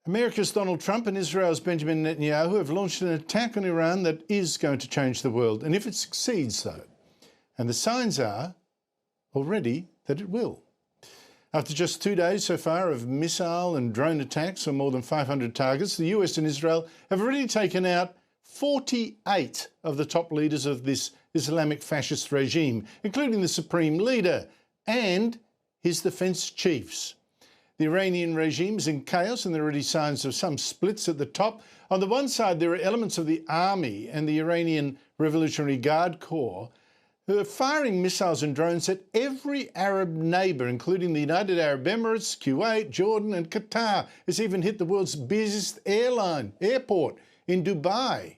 America's Donald Trump and Israel's Benjamin Netanyahu have launched an attack on Iran that is going to change the world. And if it succeeds, though, and the signs are already that it will. After just 2 days so far of missile and drone attacks on more than 500 targets, the US and Israel have already taken out 48 of the top leaders of this Islamic fascist regime, including the Supreme Leader and his defence chiefs. The Iranian regime is in chaos and there are already signs of some splits at the top. On the one side, there are elements of the army and the Iranian Revolutionary Guard Corps who are firing missiles and drones at every Arab neighbour, including the United Arab Emirates, Kuwait, Jordan and Qatar. It's even hit the world's busiest airport in Dubai,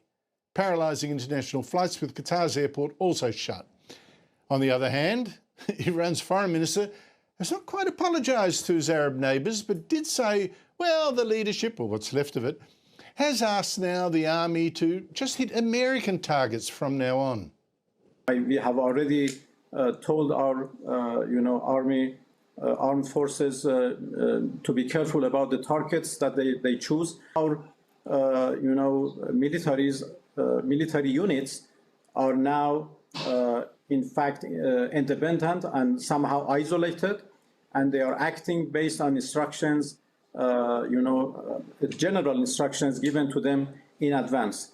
paralysing international flights, with Qatar's airport also shut. On the other hand, Iran's foreign minister has not quite apologised to his Arab neighbours, but did say, well, the leadership, or what's left of it, has asked now the army to just hit American targets from now on. We have already told our, armed forces to be careful about the targets that they choose. Our, military units are now in fact, independent and somehow isolated, and they are acting based on instructions, general instructions given to them in advance.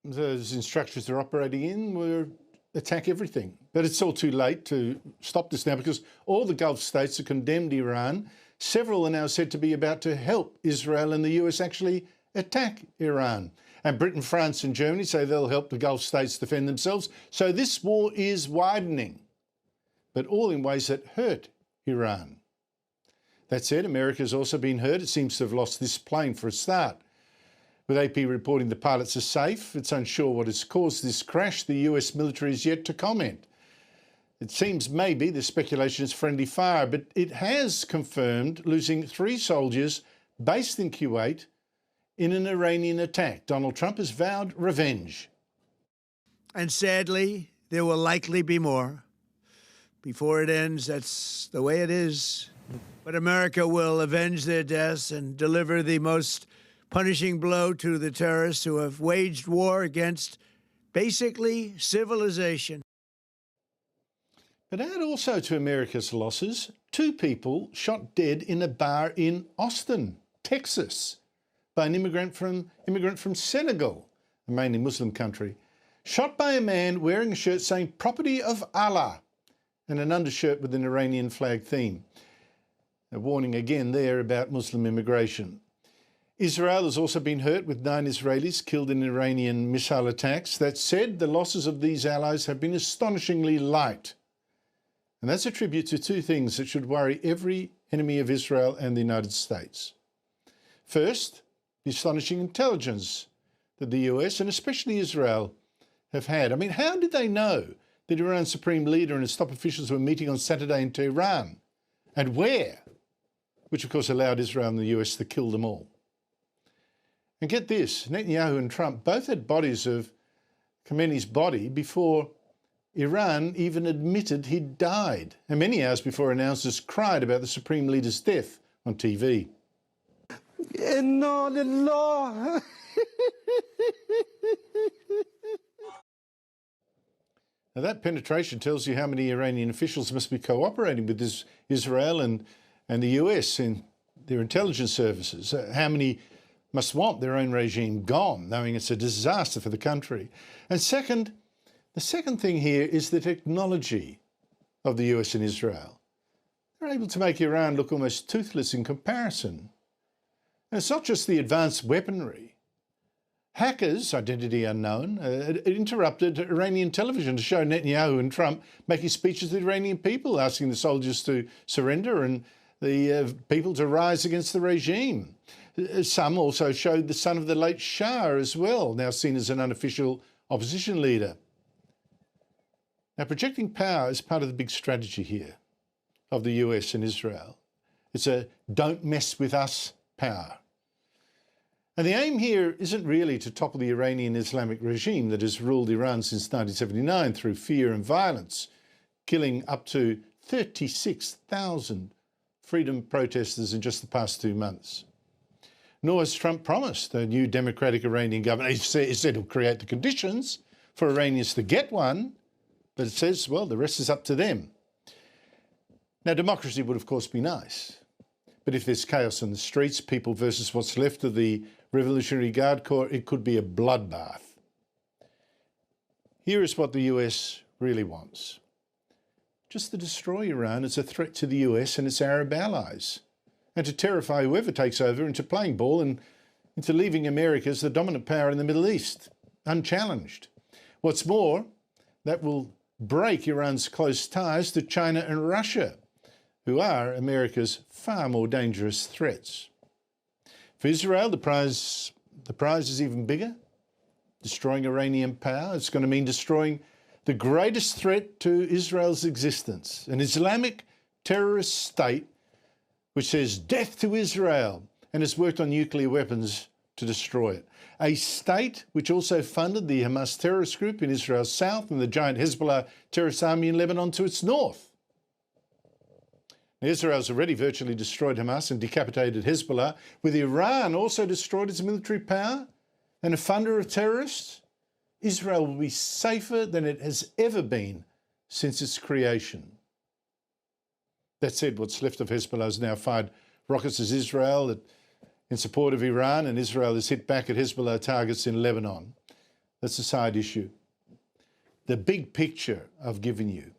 Those instructions they're operating in were attack everything. But it's all too late to stop this now, because all the Gulf states have condemned Iran. Several are now said to be about to help Israel and the US actually attack Iran. And Britain, France and Germany say they'll help the Gulf states defend themselves. So this war is widening, but all in ways that hurt Iran. That said, America's also been hurt. It seems to have lost this plane for a start. With AP reporting the pilots are safe, it's unsure what has caused this crash. The US military is yet to comment. It seems maybe the speculation is friendly fire, but it has confirmed losing 3 soldiers based in Kuwait in an Iranian attack. Donald Trump has vowed revenge. And sadly, there will likely be more. Before it ends, that's the way it is. But America will avenge their deaths and deliver the most punishing blow to the terrorists who have waged war against, basically, civilization. But add also to America's losses, 2 people shot dead in a bar in Austin, Texas, by an immigrant from Senegal, a mainly Muslim country, shot by a man wearing a shirt saying "Property of Allah" and an undershirt with an Iranian flag theme. A warning again there about Muslim immigration. Israel has also been hurt, with 9 Israelis killed in Iranian missile attacks. That said, the losses of these allies have been astonishingly light. And that's a tribute to 2 things that should worry every enemy of Israel and the United States. First, the astonishing intelligence that the US and especially Israel have had. I mean, how did they know that Iran's Supreme Leader and his top officials were meeting on Saturday in Tehran? And where? Which of course allowed Israel and the US to kill them all. And get this, Netanyahu and Trump both had bodies of Khamenei's body before Iran even admitted he'd died, and many hours before announcers cried about the Supreme Leader's death on TV. Inna lillah. Now that penetration tells you how many Iranian officials must be cooperating with Israel and the US in their intelligence services. How many must want their own regime gone, knowing it's a disaster for the country. And second, the second thing here is the technology of the US and Israel. They're able to make Iran look almost toothless in comparison. And it's not just the advanced weaponry. Hackers, identity unknown, interrupted Iranian television to show Netanyahu and Trump making speeches to the Iranian people, asking the soldiers to surrender and the people to rise against the regime. Some also showed the son of the late Shah as well, now seen as an unofficial opposition leader. Now, projecting power is part of the big strategy here of the US and Israel. It's a don't mess with us power. And the aim here isn't really to topple the Iranian Islamic regime that has ruled Iran since 1979 through fear and violence, killing up to 36,000 freedom protesters in just the past 2 months. nor has Trump promised the new democratic Iranian government. He said he'll create the conditions for Iranians to get one, but it says, well, the rest is up to them. Now, democracy would, of course, be nice. But if there's chaos in the streets, people versus what's left of the Revolutionary Guard Corps, it could be a bloodbath. Here is what the US really wants. Just to destroy Iran as a threat to the US and its Arab allies, and to terrify whoever takes over into playing ball and into leaving America as the dominant power in the Middle East, unchallenged. What's more, that will break Iran's close ties to China and Russia, who are America's far more dangerous threats. For Israel, the prize is even bigger. Destroying Iranian power, it's going to mean destroying the greatest threat to Israel's existence, an Islamic terrorist state which says death to Israel and has worked on nuclear weapons to destroy it. A state which also funded the Hamas terrorist group in Israel's south and the giant Hezbollah terrorist army in Lebanon to its north. Now, Israel's already virtually destroyed Hamas and decapitated Hezbollah, with Iran also destroyed its military power and a funder of terrorists. Israel will be safer than it has ever been since its creation. That said, what's left of Hezbollah has now fired rockets at Israel in support of Iran, and Israel has hit back at Hezbollah targets in Lebanon. That's a side issue. The big picture I've given you.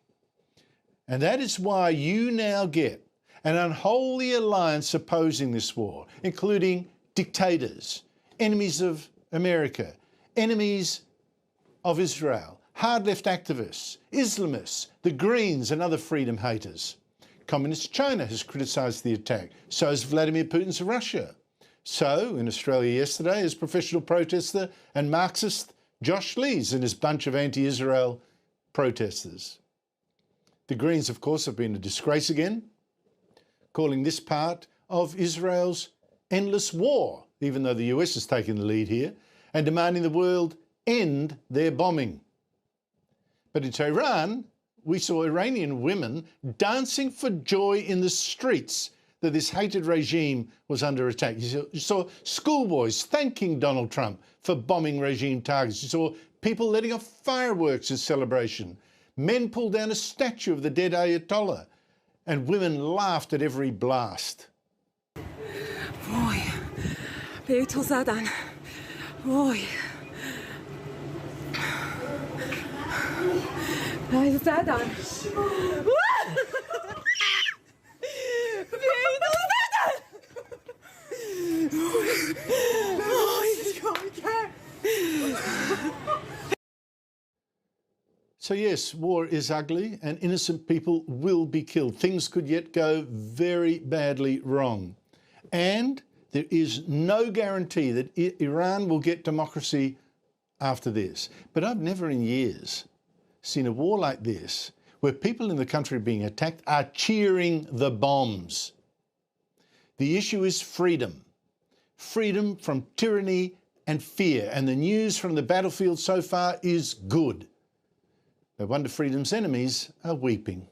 And that is why you now get an unholy alliance opposing this war, including dictators, enemies of America, enemies of Israel, hard-left activists, Islamists, the Greens and other freedom haters. Communist China has criticised the attack. So has Vladimir Putin's Russia. So, in Australia yesterday, is professional protester and Marxist Josh Lees and his bunch of anti-Israel protesters. The Greens, of course, have been a disgrace again, calling this part of Israel's endless war, even though the US has taken the lead here, and demanding the world end their bombing. But in Tehran, we saw Iranian women dancing for joy in the streets that this hated regime was under attack. You saw schoolboys thanking Donald Trump for bombing regime targets. You saw people letting off fireworks in celebration. Men pulled down a statue of the dead ayatollah, and women laughed at every blast. وای به تو زدن وای به زدن So yes, war is ugly and innocent people will be killed. Things could yet go very badly wrong. And there is no guarantee that Iran will get democracy after this. But I've never in years seen a war like this where people in the country being attacked are cheering the bombs. The issue is freedom. Freedom from tyranny and fear. And the news from the battlefield so far is good. No wonder freedom's enemies are weeping.